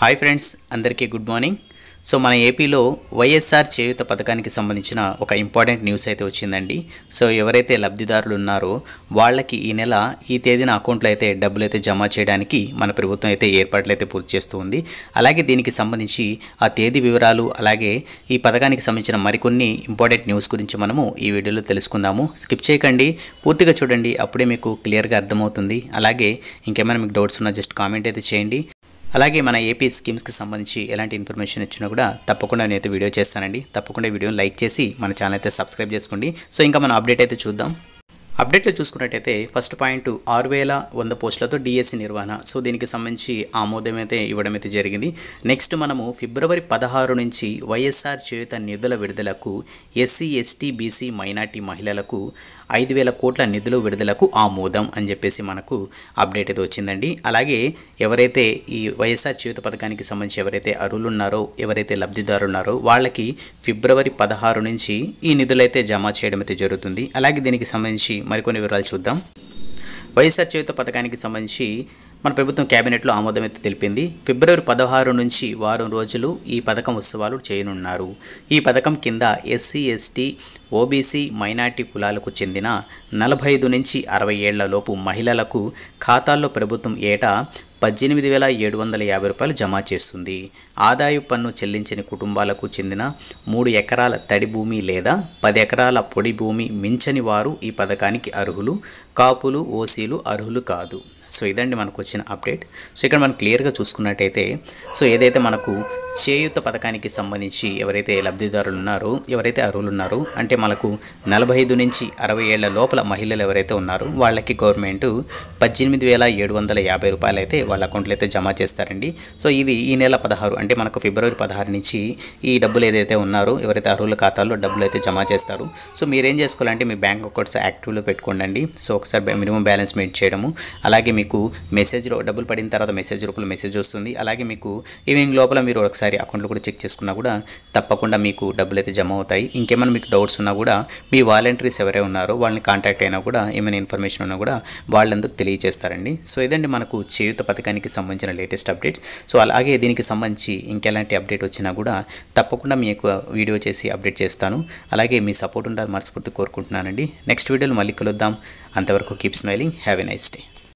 Hi friends, అందరికీ good morning. So మన ఏపీలో వైఎస్ఆర్ చేయూత పథకానికి సంబంధించిన ఒక ఇంపార్టెంట్ న్యూస్ అయితే వచ్చిందండి. సో ఎవరైతే లబ్ధిదారులు ఉన్నారో వాళ్ళకి ఈ నెల ఈ తేదీన అకౌంట్లో అయితే డబ్బులు అయితే జమ చేయడానికి మన ప్రభుత్వం అయితే ఏర్పాట్లు అయితే పూర్తి చేస్తూ ఉంది. అలాగే దీనికి సంబంధించి ఆ తేదీ వివరాలు, అలాగే ఈ పథకానికి సంబంధించిన మరికొన్ని ఇంపార్టెంట్ న్యూస్ గురించి మనము ఈ వీడియోలో తెలుసుకుందాము. స్కిప్ చేయకండి, పూర్తిగా చూడండి, అప్పుడే మీకు క్లియర్గా అర్థమవుతుంది. అలాగే ఇంకేమైనా మీకు డౌట్స్ ఉన్నా జస్ట్ కామెంట్ అయితే చేయండి. అలాగే మన ఏపీ స్కీమ్స్కి సంబంధించి ఎలాంటి ఇన్ఫర్మేషన్ ఇచ్చినా కూడా తప్పకుండా నేనైతే వీడియో చేస్తానండి. తప్పకుండా వీడియోని లైక్ చేసి మన ఛానల్ అయితే సబ్స్క్రైబ్ చేసుకోండి. సో ఇంకా మనం అప్డేట్ అయితే చూద్దాం. అప్డేట్లో చూసుకున్నట్టయితే ఫస్ట్ పాయింట్ 6100 పోస్టులతో డిఎస్సి నిర్వహణ. సో దీనికి సంబంధించి ఆమోదం అయితే ఇవ్వడం అయితే జరిగింది. నెక్స్ట్ మనము ఫిబ్రవరి 16 నుంచి వైఎస్ఆర్ చేయూత నిధుల విడుదలకు ఎస్సీ, ఎస్టీ, బీసీ, మైనార్టీ మహిళలకు 5000 కోట్ల నిధుల విడుదలకు ఆమోదం అని చెప్పేసి మనకు అప్డేట్ అయితే వచ్చిందండి. అలాగే ఎవరైతే ఈ వైఎస్ఆర్ చేయూత పథకానికి సంబంధించి ఎవరైతే అర్హులు ఉన్నారో, ఎవరైతే లబ్ధిదారులు ఉన్నారో వాళ్ళకి ఫిబ్రవరి 16 నుంచి ఈ నిధులైతే జమ చేయడం అయితే జరుగుతుంది. అలాగే దీనికి సంబంధించి మరికొన్ని వివరాలు చూద్దాం. వైఎస్ఆర్ చేయూత పథకానికి సంబంధించి మన ప్రభుత్వం కేబినెట్లో ఆమోదం అయితే తెలిపింది. ఫిబ్రవరి 16 నుంచి వారం రోజులు ఈ పథకం ఉత్సవాలు చేయనున్నారు. ఈ పథకం కింద ఎస్సీ, ఎస్టీ, ఓబీసీ, మైనార్టీ కులాలకు చెందిన 45 నుంచి 60 ఏళ్ల లోపు మహిళలకు ఖాతాల్లో ప్రభుత్వం ఏటా 18,750 రూపాయలు జమ చేస్తుంది. ఆదాయ పన్ను చెల్లించని కుటుంబాలకు చెందిన 3 ఎకరాల తడి భూమి లేదా 10 ఎకరాల పొడి భూమి మించని వారు ఈ పథకానికి అర్హులు. కాపులు, ఓసీలు అర్హులు కాదు. సో ఇదండి మనకు వచ్చిన అప్డేట్. సో ఇక్కడ మనం క్లియర్గా చూసుకున్నట్టయితే సో ఏదైతే మనకు చేయూత పథకానికి సంబంధించి ఎవరైతే లబ్ధిదారులు ఉన్నారో, ఎవరైతే అర్హులు ఉన్నారో, అంటే మనకు 45 నుంచి 60 ఏళ్ల లోపల మహిళలు ఎవరైతే ఉన్నారో వాళ్ళకి గవర్నమెంట్ 18,750 రూపాయలు అయితే వాళ్ళ అకౌంట్లో అయితే జమ చేస్తారండి. సో ఇది ఈ నెల 16 అంటే మనకు ఫిబ్రవరి 16 నుంచి ఈ డబ్బులు ఏదైతే ఉన్నారో ఎవరైతే అర్హుల ఖాతాల్లో డబ్బులు అయితే జమ చేస్తారు. సో మీరేం చేసుకోవాలంటే మీ బ్యాంక్ అకౌంట్స్ యాక్టివ్లో పెట్టుకోండి. సో ఒకసారి మినిమం బ్యాలెన్స్ మెయింటైన్ చేయడము, అలాగే మీకు మెసేజ్లో డబ్బులు పడిన తర్వాత మెసేజ్ రూపంలో మెసేజ్ వస్తుంది. అలాగే మీకు ఈవినింగ్ లోపల మీరు ఒకసారి అకౌంట్లో కూడా చెక్ చేసుకున్నా కూడా తప్పకుండా మీకు డబ్బులు అయితే జమ అవుతాయి. ఇంకేమైనా మీకు డౌట్స్ ఉన్నా కూడా మీ వాలంటీర్స్ ఎవరైతే ఉన్నారో వాళ్ళని కాంటాక్ట్ అయినా కూడా ఏమైనా ఇన్ఫర్మేషన్ ఉన్నా కూడా వాళ్ళందరూ తెలియజేస్తారండి. సో ఇదండి మనకు చేయూత పథకానికి సంబంధించిన లేటెస్ట్ అప్డేట్స్. సో అలాగే దీనికి సంబంధించి ఇంకెలాంటి అప్డేట్ వచ్చినా కూడా తప్పకుండా మీకు వీడియో చేసి అప్డేట్ చేస్తాను. అలాగే మీ సపోర్ట్ ఉండాలని మనస్ఫూర్తి కోరుకుంటున్నానండి. నెక్స్ట్ వీడియోలో మళ్ళీ కలుద్దాం. అంతవరకు keep smiling. Have a nice day.